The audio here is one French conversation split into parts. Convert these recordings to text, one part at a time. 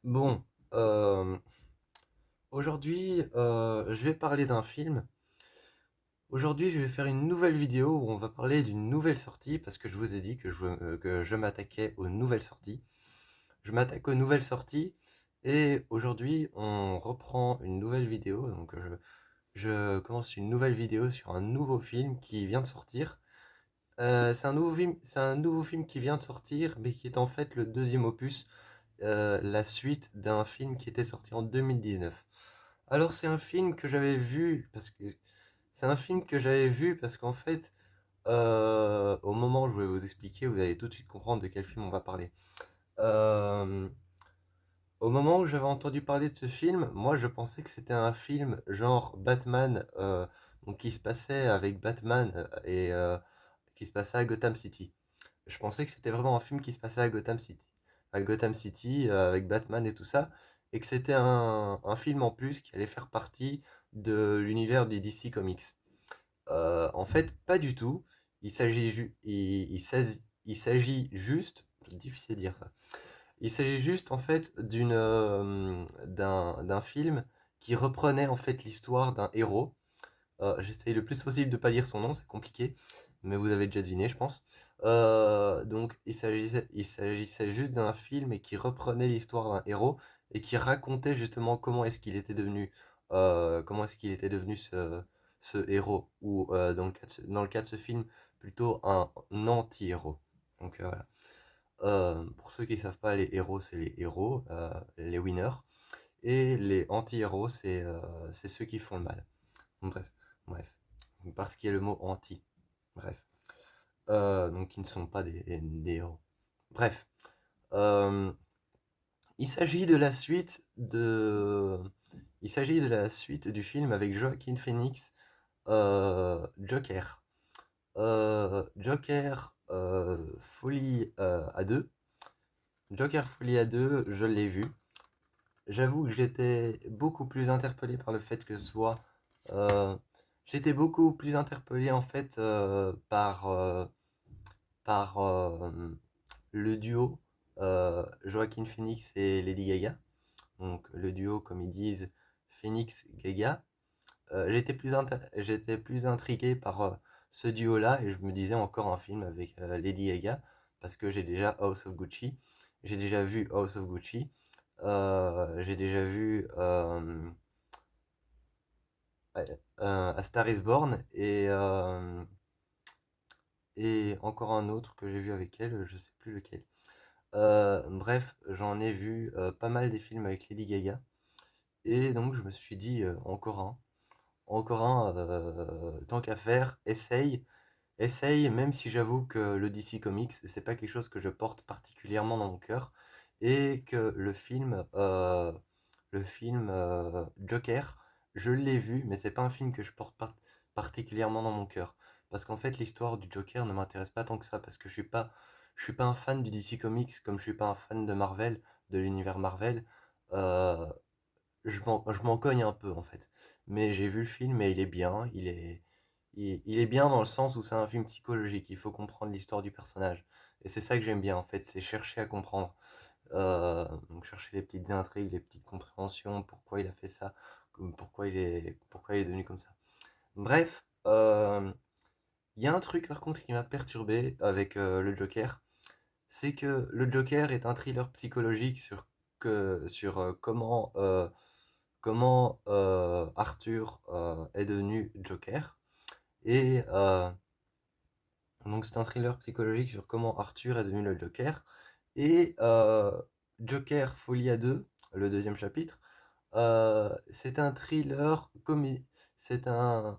Bon, aujourd'hui, je vais parler d'un film. Aujourd'hui, je vais faire une nouvelle vidéo où on va parler d'une nouvelle sortie parce que je vous ai dit que je m'attaquais aux nouvelles sorties. Je m'attaque aux nouvelles sorties et aujourd'hui, on reprend une nouvelle vidéo. Donc, je commence une nouvelle vidéo sur un nouveau film qui vient de sortir. C'est un nouveau film qui vient de sortir, mais qui est en fait le deuxième opus, la suite d'un film qui était sorti en 2019. Alors c'est un film que j'avais vu parce que c'est un film que j'avais vu parce qu'en fait, au moment où je vais vous expliquer, vous allez tout de suite comprendre de quel film on va parler. Euh, Au moment où j'avais entendu parler de ce film, moi je pensais que c'était un film genre Batman, donc qui se passait avec Batman et qui se passait à Gotham City. Je pensais que c'était vraiment un film qui se passait à Gotham City. À Gotham City, avec Batman et tout ça. Et que c'était un film en plus qui allait faire partie de l'univers du DC Comics. En fait, pas du tout. Il s'agit juste, c'est difficile de dire ça. Il s'agit juste en fait d'un film qui reprenait en fait l'histoire d'un héros. J'essaye le plus possible de pas dire son nom, c'est compliqué, mais vous avez déjà deviné, je pense. Donc, il s'agissait juste d'un film et qui reprenait l'histoire d'un héros et qui racontait justement comment est-ce qu'il était devenu ce héros, ou dans le cas de ce film, plutôt un anti-héros. Donc voilà. Pour ceux qui ne savent pas, les héros, c'est les héros, les winners, et les anti-héros, c'est ceux qui font le mal. Bref, bref. Parce qu'il y a le mot anti. Bref. Donc ils ne sont pas des héros. Bref. Euh, il s'agit de la suite de... Il s'agit de la suite du film avec Joaquin Phoenix, Joker. Joker Folie à deux. Joker Folie à deux, je l'ai vu. J'avoue que j'étais beaucoup plus interpellé par le fait que ce soit... euh, j'étais beaucoup plus interpellé en fait par le duo Joaquin Phoenix et Lady Gaga. Donc le duo, comme ils disent, Phoenix-Gaga. J'étais plus intrigué par ce duo-là et je me disais encore un film avec Lady Gaga parce que j'ai déjà House of Gucci. J'ai déjà vu House of Gucci. J'ai déjà vu A Star is Born et encore un autre que j'ai vu avec elle, je sais plus lequel. Bref, j'en ai vu pas mal des films avec Lady Gaga et donc je me suis dit encore un, tant qu'à faire, essaye, même si j'avoue que le DC Comics, c'est pas quelque chose que je porte particulièrement dans mon cœur et que le film Joker, je l'ai vu, mais c'est pas un film que je porte particulièrement dans mon cœur. Parce qu'en fait, l'histoire du Joker ne m'intéresse pas tant que ça, parce que je suis pas un fan du DC Comics, comme je suis pas un fan de Marvel, de l'univers Marvel. Euh, je m'en cogne un peu, en fait. Mais j'ai vu le film et il est bien, il est bien dans le sens où c'est un film psychologique, il faut comprendre l'histoire du personnage. Et c'est ça que j'aime bien, en fait, c'est chercher à comprendre. Donc chercher les petites intrigues, les petites compréhensions, pourquoi il a fait ça, pourquoi il est devenu comme ça. Bref, il y a un truc par contre qui m'a perturbé avec le Joker, c'est que le Joker est un thriller psychologique sur comment Arthur est devenu Joker. Et donc c'est un thriller psychologique sur comment Arthur est devenu le Joker. Et Joker Folie à deux, le deuxième chapitre, c'est un thriller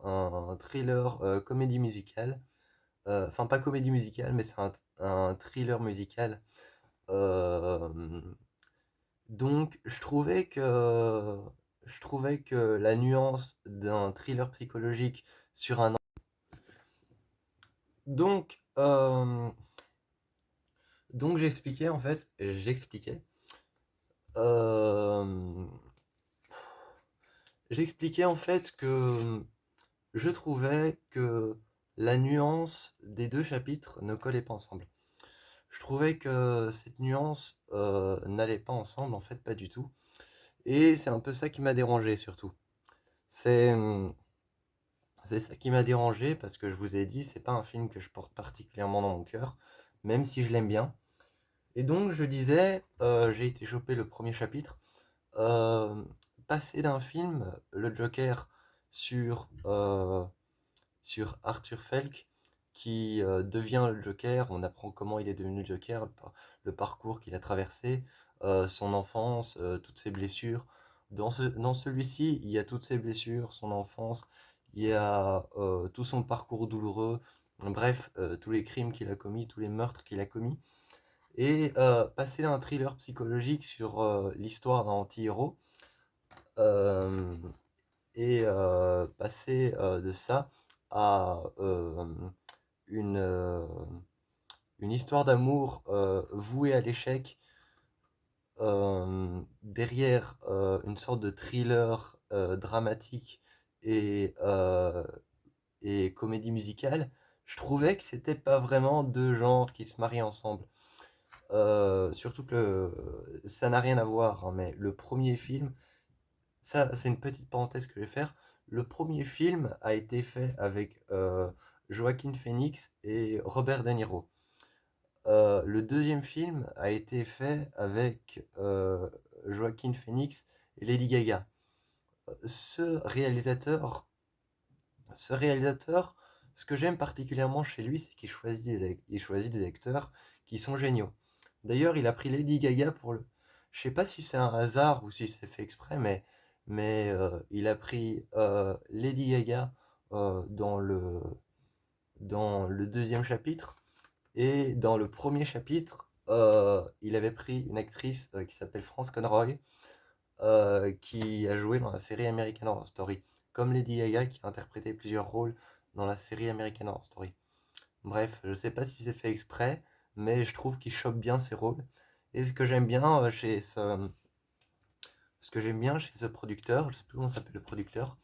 un thriller comédie musicale. Enfin, pas comédie musicale, mais c'est un thriller musical. Euh, donc, je trouvais que la nuance d'un thriller psychologique sur un... Donc, donc euh, j'expliquais en fait que je trouvais que la nuance des deux chapitres ne collait pas ensemble. je trouvais que cette nuance n'allait pas ensemble, en fait, pas du tout. Et c'est un peu ça qui m'a dérangé, surtout. C'est c'est ça qui m'a dérangé, parce que je vous ai dit, c'est pas un film que je porte particulièrement dans mon cœur, même si je l'aime bien. Et donc, je disais, j'ai été choper le premier chapitre, euh, passer d'un film, Le Joker, sur, sur Arthur Fleck, qui devient le Joker. On apprend comment il est devenu le Joker, le parcours qu'il a traversé, son enfance, toutes ses blessures. Dans celui-ci, il y a toutes ses blessures, son enfance, il y a tout son parcours douloureux, bref, tous les crimes qu'il a commis, tous les meurtres qu'il a commis. Et passer d'un thriller psychologique sur l'histoire d'un anti-héros, euh, et passer de ça à une, euh, une histoire d'amour vouée à l'échec, derrière une sorte de thriller dramatique et, euh, et comédie musicale, je trouvais que c'était pas vraiment deux genres qui se marient ensemble. Surtout que ça n'a rien à voir, hein, mais le premier film, ça c'est une petite parenthèse que je vais faire. Le premier film a été fait avec Joaquin Phoenix et Robert De Niro. Le deuxième film a été fait avec Joaquin Phoenix et Lady Gaga. Ce réalisateur, ce réalisateur, ce que j'aime particulièrement chez lui, c'est qu'il il choisit des acteurs qui sont géniaux. D'ailleurs, il a pris Lady Gaga pour le... Je sais pas si c'est un hasard ou si c'est fait exprès, mais il a pris Lady Gaga dans dans le deuxième chapitre. Et dans le premier chapitre, il avait pris une actrice qui s'appelle France Conroy, qui a joué dans la série American Horror Story, comme Lady Gaga qui a interprété plusieurs rôles dans la série American Horror Story. Bref, je sais pas si c'est fait exprès, mais je trouve qu'il chope bien ses rôles. Et ce que j'aime bien chez ce producteur, je sais plus comment s'appelle le producteur,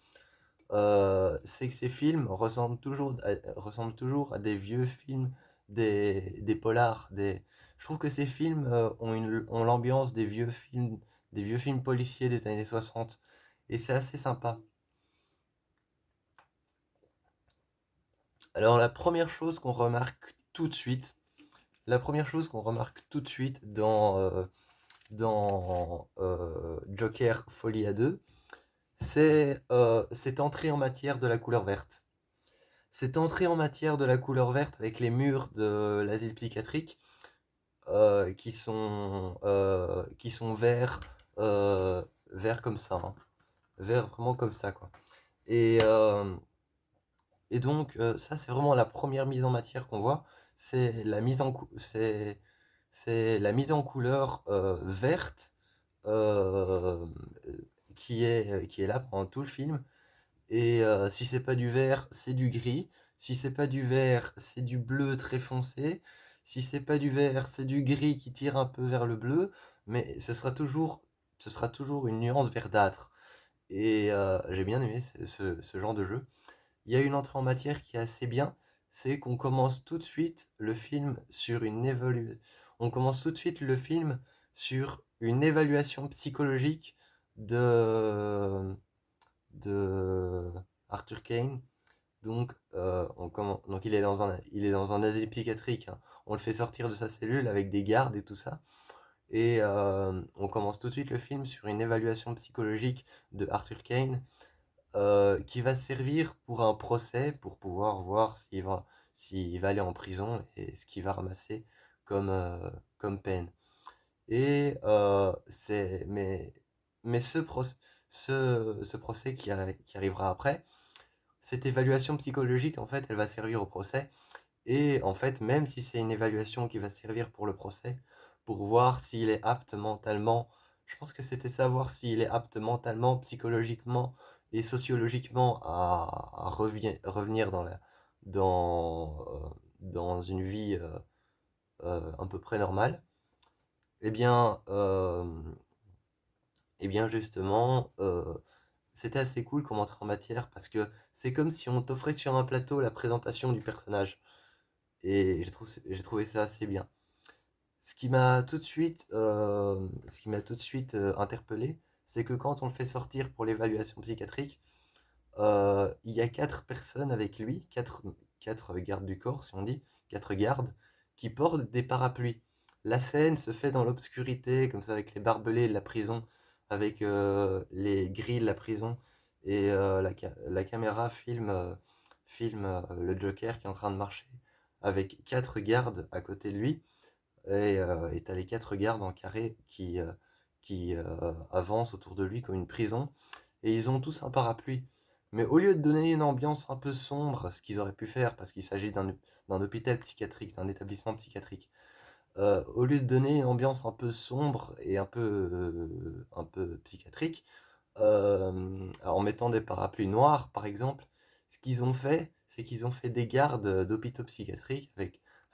c'est que ces films ressemblent toujours à des vieux films, des polars. Je trouve que ces films ont l'ambiance des vieux films policiers des années 60. Et c'est assez sympa. Alors la première chose qu'on remarque tout de suite dans Joker Folie à 2, c'est cette entrée en matière de la couleur verte. Cette entrée en matière de la couleur verte avec les murs de l'asile psychiatrique qui sont verts, verts comme ça, hein. Verts vraiment comme ça, quoi. Et, euh, et donc, ça, c'est vraiment la première mise en matière qu'on voit. C'est la mise en, cou- c'est la mise en couleur verte euh, qui est là pendant tout le film. Et si c'est pas du vert, c'est du gris. Si c'est pas du vert, c'est du bleu très foncé. Si c'est pas du vert, c'est du gris qui tire un peu vers le bleu. Mais ce sera toujours une nuance verdâtre. Et j'ai bien aimé ce genre de jeu. Il y a une entrée en matière qui est assez bien. C'est qu'on commence tout de suite le film sur On commence tout de suite le film sur une évaluation psychologique de de Arthur Kane. Donc, donc il est dans un asile psychiatrique, hein. On le fait sortir de sa cellule avec des gardes et tout ça. Et on commence tout de suite le film sur une évaluation psychologique de Arthur Kane qui va servir pour un procès, pour pouvoir voir s'il va aller en prison et ce qu'il va ramasser comme peine. Et mais ce procès qui arrivera après, cette évaluation psychologique, en fait, elle va servir au procès. Et en fait, même si c'est une évaluation qui va servir pour le procès, pour voir s'il est apte mentalement, je pense que c'était savoir s'il est apte mentalement, psychologiquement et sociologiquement à revenir dans une vie à peu près normale. Eh bien, justement, c'était assez cool comme entrée en matière parce que c'est comme si on t'offrait sur un plateau la présentation du personnage. Et j'ai trouvé ça assez bien. Ce qui m'a tout de suite interpellé, c'est que quand on le fait sortir pour l'évaluation psychiatrique, il y a quatre personnes avec lui, quatre gardes du corps, si on dit, quatre gardes, qui portent des parapluies. La scène se fait dans l'obscurité, comme ça, avec les barbelés de la prison, avec les grilles de la prison, et la caméra filme le Joker qui est en train de marcher, avec quatre gardes à côté de lui, et t'as les quatre gardes en carré qui avancent autour de lui comme une prison, et ils ont tous un parapluie. Mais au lieu de donner une ambiance un peu sombre, ce qu'ils auraient pu faire, parce qu'il s'agit d'un hôpital psychiatrique, d'un établissement psychiatrique, au lieu de donner une ambiance un peu sombre et un peu psychiatrique, en mettant des parapluies noirs, par exemple, ce qu'ils ont fait, c'est qu'ils ont fait des gardes d'hôpitaux psychiatriques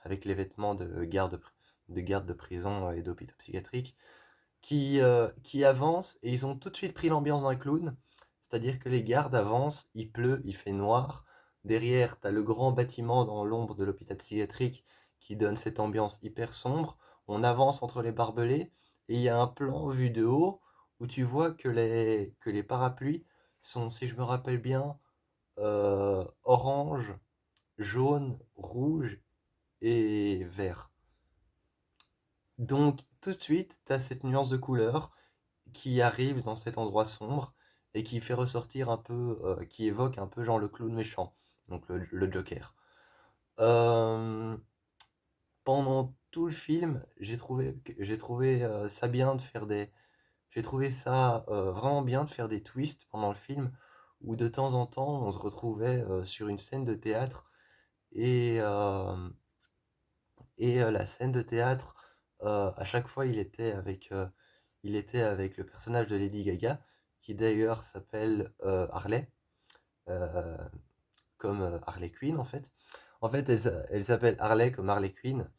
avec les vêtements de garde de prison et d'hôpitaux psychiatriques qui avancent et ils ont tout de suite pris l'ambiance d'un clown. C'est-à-dire que les gardes avancent, il pleut, il fait noir. Derrière, tu as le grand bâtiment dans l'ombre de l'hôpital psychiatrique qui donne cette ambiance hyper sombre. On avance entre les barbelés et il y a un plan vu de haut où tu vois que les parapluies sont, si je me rappelle bien, orange, jaune, rouge et vert. Donc tout de suite, tu as cette nuance de couleur qui arrive dans cet endroit sombre et qui fait ressortir un peu, qui évoque un peu genre le clown méchant, donc le Joker. Euh, Pendant tout le film, j'ai trouvé ça bien de faire des, j'ai trouvé ça vraiment bien de faire des twists pendant le film où de temps en temps on se retrouvait sur une scène de théâtre et, euh, et la scène de théâtre, à chaque fois il était avec le personnage de Lady Gaga, qui d'ailleurs s'appelle Harley, euh, comme Harley Quinn en fait. En fait, elle s'appelle Harley comme Harley Quinn.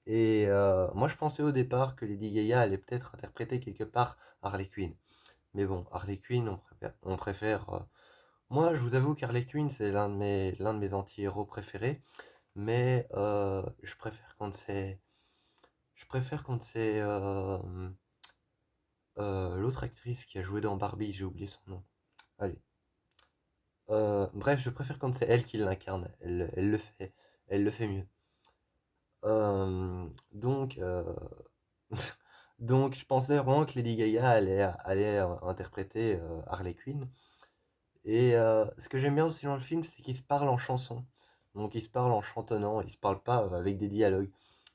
Et moi, je pensais au départ que Lady Gaga allait peut-être interpréter quelque part Harley Quinn. Mais bon, Harley Quinn, on préfère. Moi, je vous avoue qu'Harley Quinn, c'est l'un de mes anti-héros préférés. Mais je préfère quand c'est l'autre actrice qui a joué dans Barbie, j'ai oublié son nom. Allez. Bref, je préfère quand c'est elle qui l'incarne. Elle le fait mieux. Donc, donc, je pensais vraiment que Lady Gaga allait interpréter Harley Quinn. Et ce que j'aime bien aussi dans le film, c'est qu'ils se parlent en chanson. Donc, ils se parlent en chantonnant, ils se parlent pas avec des dialogues.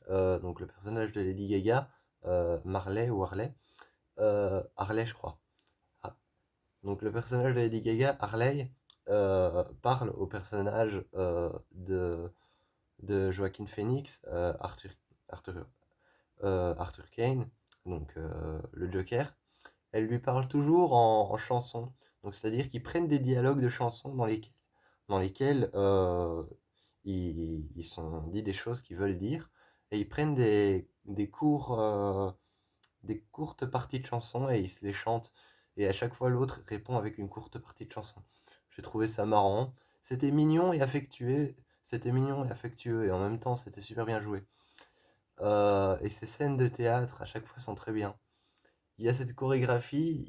Donc, le personnage de Lady Gaga, Marley ou Harley, je crois. Ah. Donc, le personnage de Lady Gaga, Harley, parle au personnage de Joaquin Phoenix, Arthur, Arthur Kane, donc le Joker. Elle lui parle toujours en chanson. Donc, c'est-à-dire qu'ils prennent des dialogues de chansons dans lesquels ils sont dit des choses qu'ils veulent dire, et ils prennent des courtes parties de chansons et ils se les chantent. Et à chaque fois, l'autre répond avec une courte partie de chanson. J'ai trouvé ça marrant. C'était mignon et affectueux. C'était mignon et affectueux, et en même temps, c'était super bien joué. Et ces scènes de théâtre, à chaque fois, sont très bien. Il y a cette chorégraphie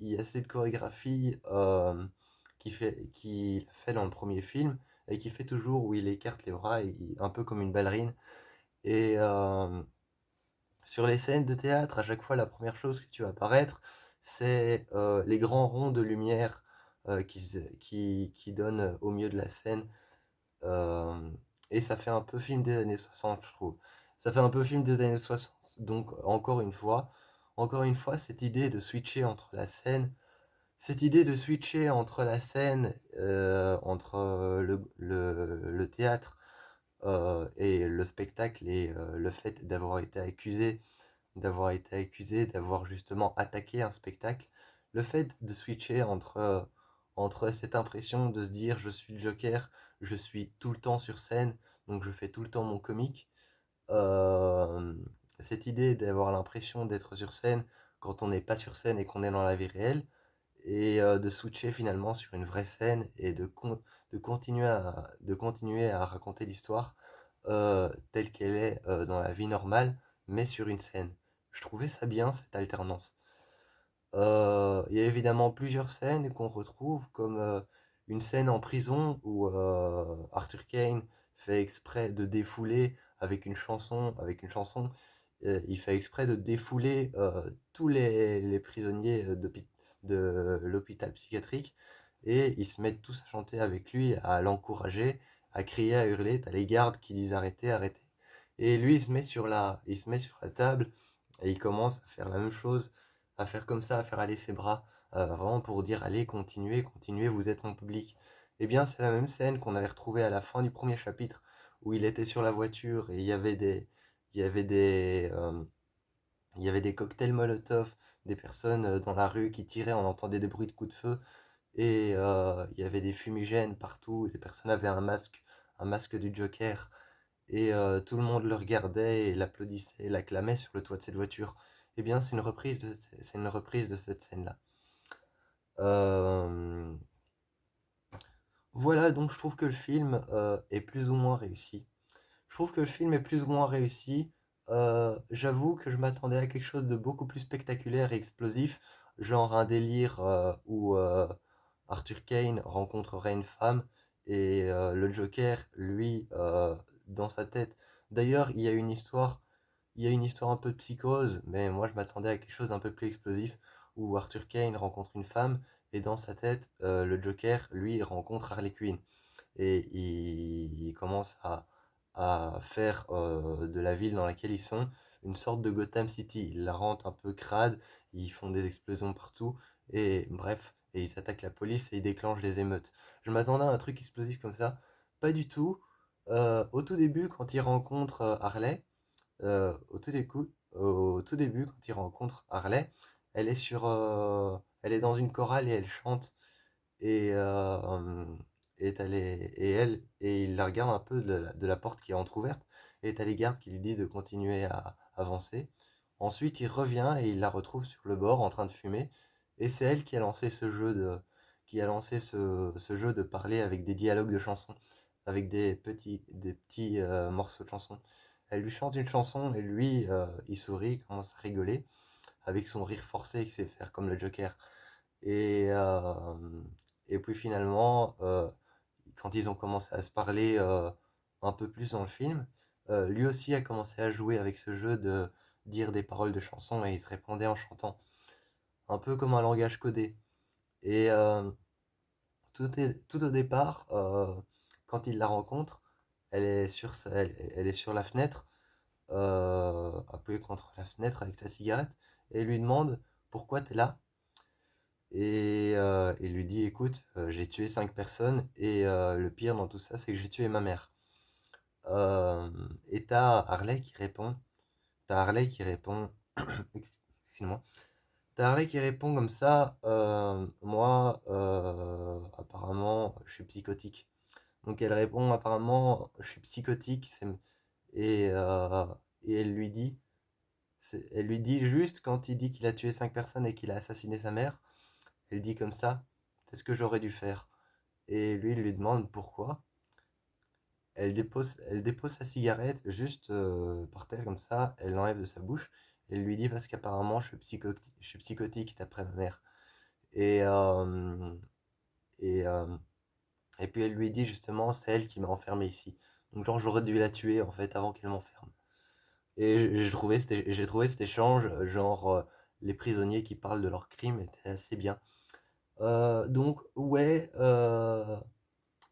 qu'il fait dans le premier film et qui fait toujours où il écarte les bras, un peu comme une ballerine. Et sur les scènes de théâtre, à chaque fois, la première chose que tu vas apparaître, c'est les grands ronds de lumière qui donnent au milieu de la scène. Euh, et ça fait un peu film des années 60, je trouve. Ça fait un peu film des années 60. Donc, encore une fois, cette idée de switcher entre la scène, entre le théâtre et le spectacle, et le fait d'avoir été accusé, d'avoir justement attaqué un spectacle, le fait de switcher entre cette impression de se dire je suis le Joker, je suis tout le temps sur scène, donc je fais tout le temps mon comique, euh, cette idée d'avoir l'impression d'être sur scène quand on n'est pas sur scène et qu'on est dans la vie réelle, et de switcher finalement sur une vraie scène et de continuer à raconter l'histoire telle qu'elle est dans la vie normale, mais sur une scène. Je trouvais ça bien, cette alternance. Il y a évidemment plusieurs scènes qu'on retrouve, comme une scène en prison où Arthur Kane fait exprès de défouler avec une chanson, il fait exprès de défouler tous les prisonniers de l'hôpital psychiatrique, et ils se mettent tous à chanter avec lui, à l'encourager, à crier, à hurler. T'as les gardes qui disent arrêtez, arrêtez. Et lui, il se met sur la table et il commence à faire la même chose, à faire comme ça, à faire aller ses bras, vraiment pour dire allez, continuez, continuez, vous êtes mon public. Eh bien, c'est la même scène qu'on avait retrouvée à la fin du premier chapitre, où il était sur la voiture et il y avait des, il y avait des cocktails Molotov, des personnes dans la rue qui tiraient, on entendait des bruits de coups de feu, et il y avait des fumigènes partout, les personnes avaient un masque du Joker, et tout le monde le regardait et l'applaudissait et l'acclamait sur le toit de cette voiture. Eh bien, c'est une reprise de cette scène-là. Euh, voilà, donc je trouve que le film est plus ou moins réussi. Je trouve que le film est plus ou moins réussi. J'avoue que je m'attendais à quelque chose de beaucoup plus spectaculaire et explosif, genre un délire où Arthur Kane rencontrerait une femme et le Joker, lui, dans sa tête. D'ailleurs, il y a une histoire un peu de psychose, mais moi je m'attendais à quelque chose d'un peu plus explosif, où Arthur Kane rencontre une femme et dans sa tête, le Joker, lui, rencontre Harley Quinn et il commence à faire de la ville dans laquelle ils sont une sorte de Gotham City. Ils la rendent un peu crade, ils font des explosions partout, et bref, et ils attaquent la police et ils déclenchent les émeutes. Je m'attendais à un truc explosif comme ça, pas du tout. Au tout début, quand ils rencontrent Harley, au tout début, quand ils rencontrent Harley, elle est dans une chorale et elle chante et, et il la regarde un peu de la porte qui est entrouverte, et t'as les gardes qui lui disent de continuer à avancer. Ensuite, il revient et il la retrouve sur le bord en train de fumer, et c'est elle qui a lancé ce jeu de parler avec des dialogues de chansons, avec des petits morceaux de chansons. Elle lui chante une chanson et lui, il sourit, il commence à rigoler avec son rire forcé qu'il sait faire comme le Joker. Et, et puis finalement, quand ils ont commencé à se parler un peu plus dans le film, lui aussi a commencé à jouer avec ce jeu de dire des paroles de chansons et il se répondait en chantant, un peu comme un langage codé. Et tout au départ, quand il la rencontre, elle est sur la fenêtre, appuyée contre la fenêtre avec sa cigarette, et il lui demande pourquoi t'es là. Et il lui dit, écoute, j'ai tué 5 personnes et le pire dans tout ça, c'est que j'ai tué ma mère. Et t'as Harley qui répond, excuse-moi, t'as Harley qui répond comme ça, moi, apparemment, je suis psychotique. Donc elle répond, apparemment, je suis psychotique, et, euh, et elle lui dit juste quand il dit qu'il a tué 5 personnes et qu'il a assassiné sa mère, elle dit comme ça, c'est ce que j'aurais dû faire. Et lui, il lui demande pourquoi. Elle dépose sa cigarette juste par terre comme ça, elle l'enlève de sa bouche, et elle lui dit parce qu'apparemment je suis psychotique d'après ma mère. Et, et, euh, et puis elle lui dit justement, c'est elle qui m'a enfermé ici. Donc genre j'aurais dû la tuer en fait avant qu'elle m'enferme. Et j'ai trouvé cet échange, genre les prisonniers qui parlent de leurs crimes était assez bien. Donc ouais,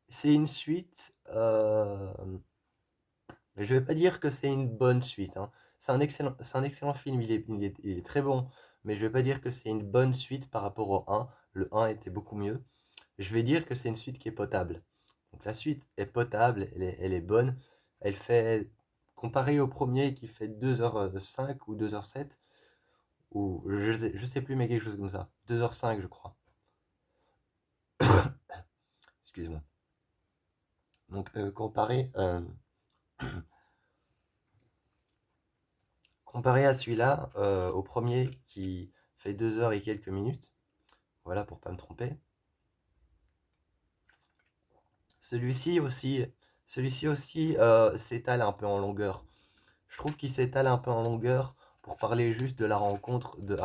c'est une suite. Je vais pas dire que c'est une bonne suite, hein. C'est un excellent film, il est très bon, mais je vais pas dire que c'est une bonne suite par rapport au 1. Le 1 était beaucoup mieux. Je vais dire que c'est une suite qui est potable. Donc la suite est potable, elle est bonne. Elle fait, comparé au premier qui fait 2h05 ou 2h07, ou je sais plus, mais quelque chose comme ça. 2h05, je crois. Excuse-moi. Donc comparé à celui-là, au premier qui fait 2 heures et quelques minutes, voilà pour pas me tromper, celui-ci aussi, celui-ci aussi s'étale un peu en longueur. Je trouve qu'il s'étale un peu en longueur pour parler juste de la rencontre de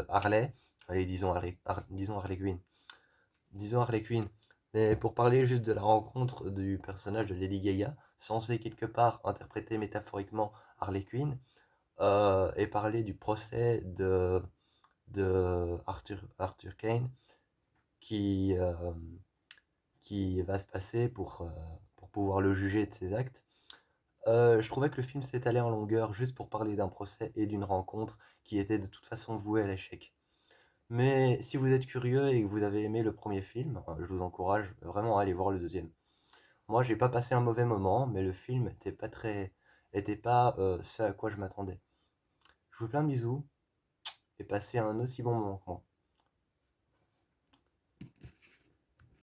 Harley. Allez, disons Harley Quinn. Disons Harley Quinn. Mais pour parler juste de la rencontre du personnage de Lady Gaga, censé quelque part interpréter métaphoriquement Harley Quinn, et parler du procès de Arthur Kane qui, euh, qui va se passer pour pouvoir le juger de ses actes. Je trouvais que le film s'étalait en longueur juste pour parler d'un procès et d'une rencontre qui était de toute façon vouée à l'échec. Mais si vous êtes curieux et que vous avez aimé le premier film, je vous encourage vraiment à aller voir le deuxième. Moi, j'ai pas passé un mauvais moment, mais le film était pas ce à quoi je m'attendais. Je vous fais plein de bisous et passez un aussi bon moment que moi.